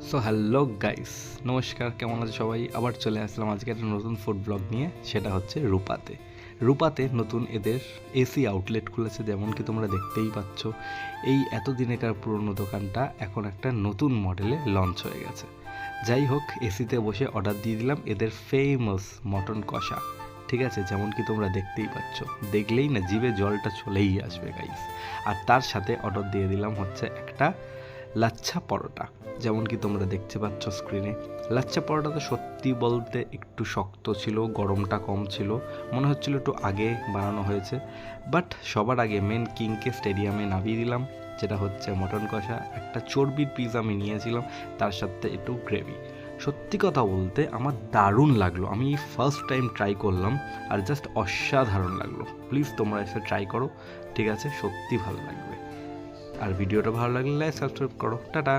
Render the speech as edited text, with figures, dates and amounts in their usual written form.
So hello guys, নমস্কার। কেমন আছে সবাই? আবার চলে আসলাম আজকে একটা নতুন ফুড ব্লগ নিয়ে। সেটা হচ্ছে রূপাতে। রূপাতে নতুন এদের এসি আউটলেট খুলেছে, যেমন কি তোমরা দেখতেই পাচ্ছ। এই এতদিনেকার পুরনো দোকানটা এখন একটা নতুন মডেলে লঞ্চ হয়ে গেছে। যাই হোক, এসিতে বসে অর্ডার দিয়ে দিলাম এদের ফেমাস মটন কষা। ঠিক আছে, যেমন কি তোমরা দেখতেই পাচ্ছ, দেখলেই না জিভে জলটা চলেই আসবে গাইস। আর তার সাথে অর্ডার দিয়ে দিলাম হচ্ছে একটা লাচ্ছা পরোটা, যেমন কি তোমরা দেখতে পাচ্ছ স্ক্রিনে। লাচ্ছা পরোটা তো সত্যি বলতে একটু শক্ত ছিল, গরমটা কম ছিল, মনে হচ্ছিল একটু আগে বানানো হয়েছে। বাট সবার আগে মেন কিংকে স্টেডিয়ামে নামিয়ে দিলাম, যেটা হচ্ছে মটন কষা। একটা চর্বির পিস আমি নিয়েছিলাম, তার সাথে একটু গ্রেভি। সত্যি কথা বলতে আমার দারুণ লাগলো। আমি ফার্স্ট টাইম ট্রাই করলাম, আর জাস্ট অসাধারণ লাগলো। প্লিজ তোমরা এসে ট্রাই করো, ঠিক আছে? সত্যি ভালো লাগবে। আর ভিডিওটা ভালো লাগলে সাবস্ক্রাইব করো। টাটা।